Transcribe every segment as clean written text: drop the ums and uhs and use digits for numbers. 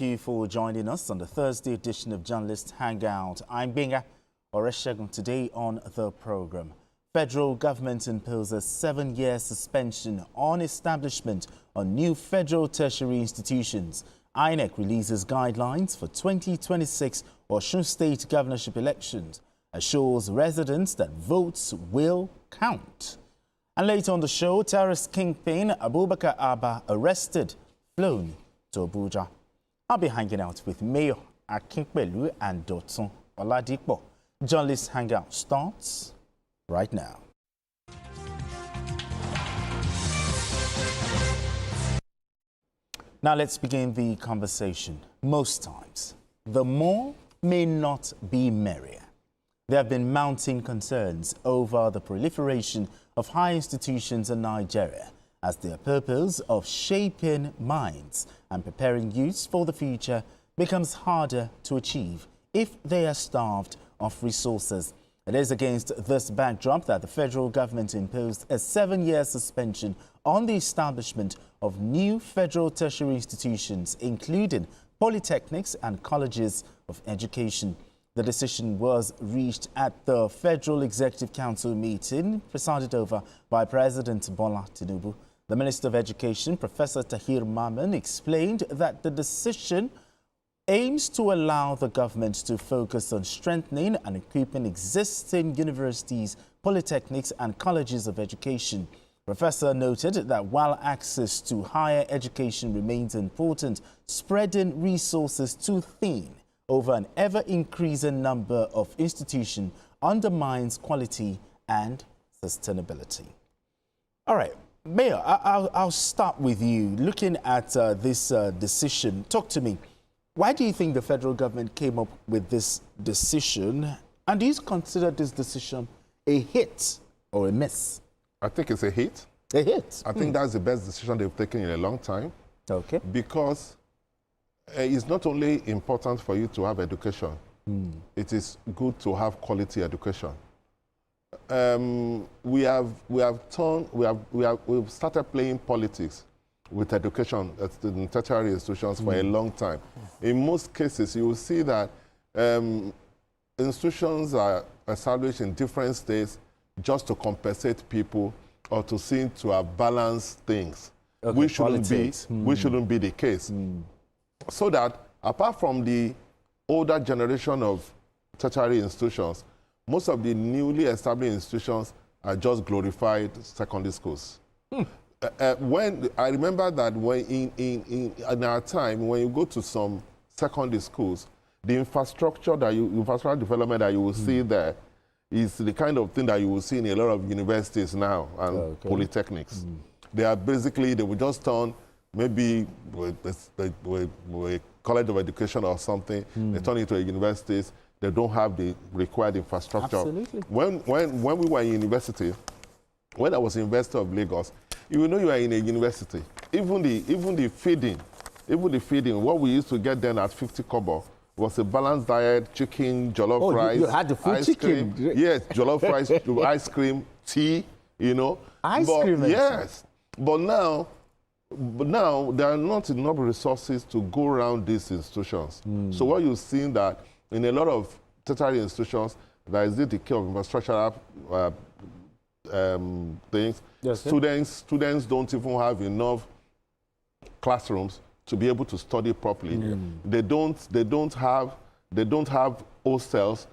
Thank you for joining us on the Thursday edition of Journalist Hangout. I'm Benga Oreshegun. Today on the program, federal government imposes 7-year suspension on establishment on new federal tertiary institutions. INEC releases guidelines for 2026 Osun State governorship elections, assures residents that votes will count. And later on the show, terrorist kingpin Abubakar Abba arrested, flown to Abuja. I'll be hanging out with Mayor Akinpelu and Dotun Oladipo. Journalist Hangout starts right now. Now let's begin the conversation. Most times, the more may not be merrier. There have been mounting concerns over the proliferation of higher institutions in Nigeria, as their purpose of shaping minds and preparing youths for the future becomes harder to achieve if they are starved of resources. It is against this backdrop that the federal government imposed a 7-year suspension on the establishment of new federal tertiary institutions, including polytechnics and colleges of education. The decision was reached at the Federal Executive Council meeting presided over by President Bola Tinubu. The Minister of Education, Professor Tahir Mamman, explained that the decision aims to allow the government to focus on strengthening and equipping existing universities, polytechnics and colleges of education. Professor noted that while access to higher education remains important, spreading resources too thin over an ever-increasing number of institutions undermines quality and sustainability. All right. Mayor, I'll start with you. Looking at this decision, talk to me. Why do you think the federal government came up with this decision? And do you consider this decision a hit or a miss? I think it's a hit. A hit? I think that's the best decision they've taken in a long time. Okay. Because it's not only important for you to have education, it is good to have quality education. We've started playing politics with education in tertiary institutions for a long time. In most cases, you will see that institutions are established in different states just to compensate people or to seem to have balanced things. Okay, which shouldn't be the case. So that apart from the older generation of tertiary institutions, most of the newly established institutions are just glorified secondary schools. When I remember that when in our time, when you go to some secondary schools, the infrastructure development that you will see there is the kind of thing that you will see in a lot of universities now and polytechnics. They are basically, they will just turn maybe with a college of education or something, they turn into a universities. They don't have the required infrastructure. Absolutely. When we were in university, when I was in University of Lagos, you know you are in a university. Even the feeding, what we used to get then at 50 kobo was a balanced diet, chicken, jollof rice. You had the full chicken. Cream. Yes, jollof rice, ice cream, tea, you know. Ice cream. Yes. But now there are not enough resources to go around these institutions. So what you've seen that in a lot of tertiary institutions, there is the decay of infrastructural things. Yes, students don't even have enough classrooms to be able to study properly. They don't have hostels,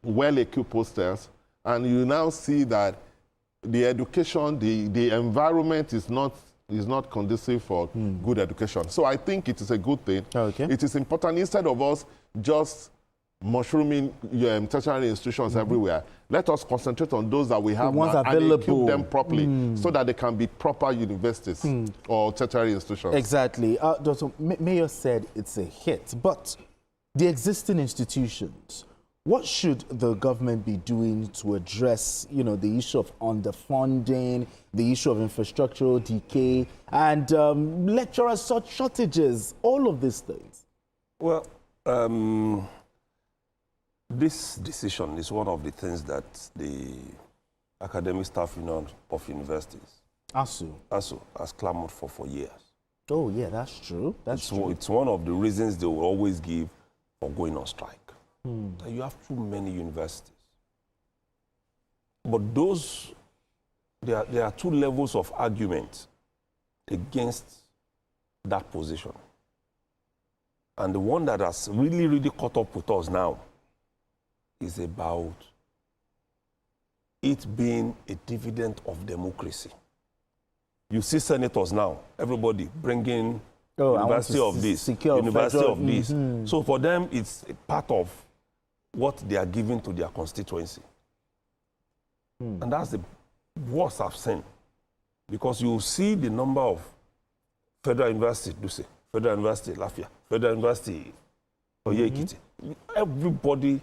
well-equipped hostels, and you now see that the education, the environment is not conducive for good education. So I think it is a good thing. Okay. It is important, instead of us just mushrooming tertiary institutions everywhere, let us concentrate on those that we have now and equip them properly so that they can be proper universities or tertiary institutions. Exactly. Dr. Mayor said it's a hit, but the existing institutions, what should the government be doing to address, the issue of underfunding, the issue of infrastructural decay, and lecturer shortages, all of these things? Well, this decision is one of the things that the Academic Staff Union of Universities, ASU, has clamored for years. Oh, yeah, that's true. That's true. It's one of the reasons they will always give for going on strike. That you have too many universities. But there are two levels of argument against that position. And the one that has really, really caught up with us now is about it being a dividend of democracy. You see senators now, everybody bringing university of this, university of this. So for them, it's a part of what they are giving to their constituency. And that's the worst I've seen. Because you see the number of Federal University, Duse, Federal University, Lafia, Federal University, Oyekiti. Everybody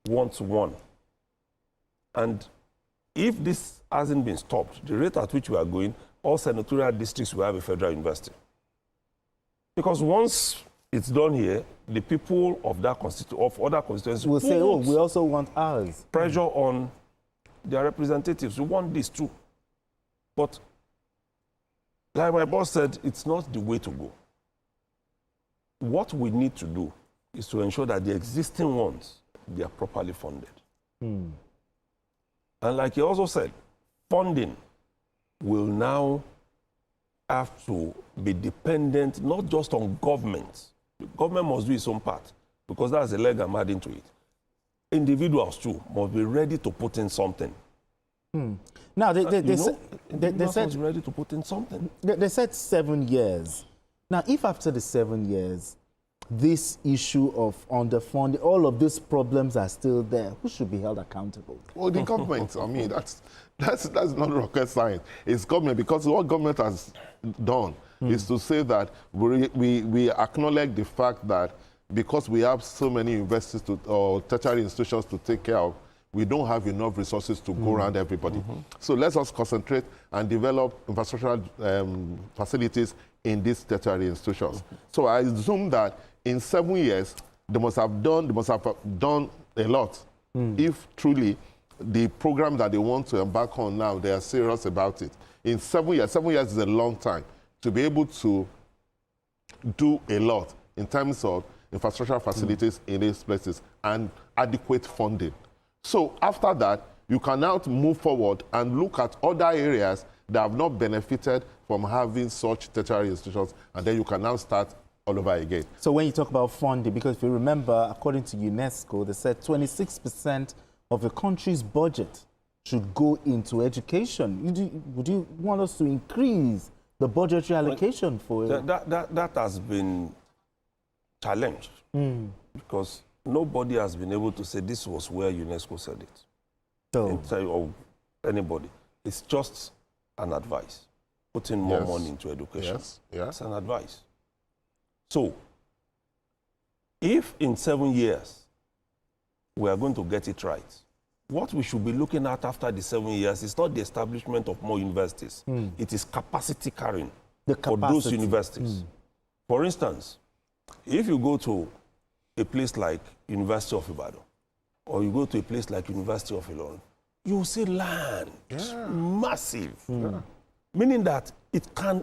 wants one. And if this hasn't been stopped, the rate at which we are going, all senatorial districts will have a federal university. Because once it's done here, the people of that of other constituencies will say, oh, we also want ours. Pressure on their representatives. We want this too. But like my boss said, it's not the way to go. What we need to do is to ensure that the existing ones, they are properly funded. And like he also said, funding will now have to be dependent not just on government. The government must do its own part because that's the leg I'm adding to it. Individuals too must be ready to put in something. Now they said ready to put in something. They said 7 years. Now, if after the 7 years, this issue of underfunding, all of these problems are still there, who should be held accountable? Well, the government. I mean, that's not rocket science. It's government, because what government has done is to say that we acknowledge the fact that because we have so many universities or tertiary institutions to take care of, we don't have enough resources to go around everybody. So let's us concentrate and develop infrastructural facilities in these tertiary institutions. So I assume that in 7 years, they must have done a lot if truly the program that they want to embark on now, they are serious about it. In 7 years is a long time to be able to do a lot in terms of infrastructural facilities in these places and adequate funding. So after that, you can now move forward and look at other areas that have not benefited from having such tertiary institutions, and then you can now start all over again. So when you talk about funding, because if you remember, according to UNESCO, they said 26% of the country's budget should go into education. Would you want us to increase the budgetary allocation for it? That has been challenged because nobody has been able to say this was where UNESCO said it. Or anybody. It's just an advice. Putting more money into education. It's an advice. So, if in 7 years we are going to get it right, what we should be looking at after the 7 years is not the establishment of more universities. It is capacity carrying for those universities. For instance, if you go to a place like University of Ibadan, or you go to a place like University of Ilorin, you will see land, massive, meaning that it can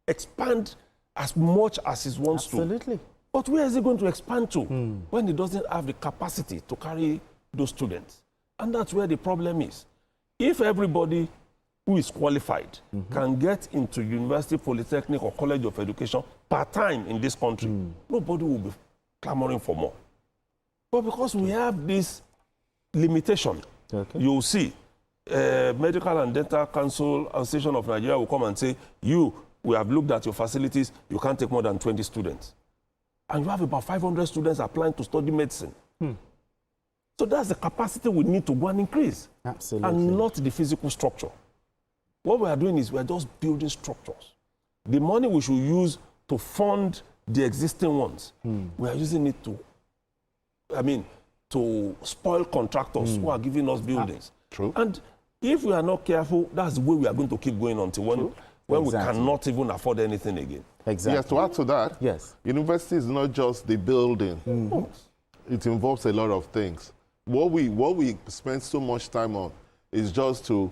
expand as much as it wants to. Absolutely. But where is it going to expand to when it doesn't have the capacity to carry those students? And that's where the problem is. If everybody who is qualified can get into university, polytechnic, or college of education part-time in this country, nobody will be clamoring for more. But because we have this limitation, you'll see Medical and Dental Council Association of Nigeria will come and say, we have looked at your facilities, you can't take more than 20 students. And you have about 500 students applying to study medicine. So that's the capacity we need to go and increase. Absolutely. And not the physical structure. What we are doing is we are just building structures. The money we should use to fund the existing ones, we are using it to spoil contractors who are giving us buildings. True. And if we are not careful, that's the way we are going to keep going until when we cannot even afford anything again. Exactly. Yes, to add to that, university is not just the building. It involves a lot of things. What we spend so much time on is just to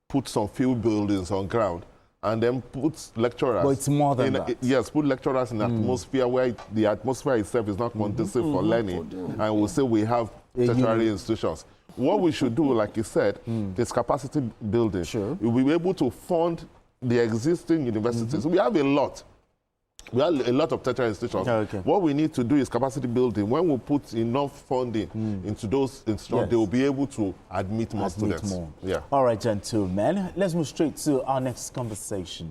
put some few buildings on ground. and then put lecturers. But it's more than that. Yes, put lecturers in an atmosphere where the atmosphere itself is not conducive for learning, and we'll say we have tertiary institutions. What we should do, like you said, is capacity building. Sure. We'll be able to fund the existing universities. We have a lot. We have a lot of tertiary institutions. Okay. What we need to do is capacity building. When we put enough funding into those institutions, they will be able to admit more students. More. Yeah. All right, gentlemen, let's move straight to our next conversation.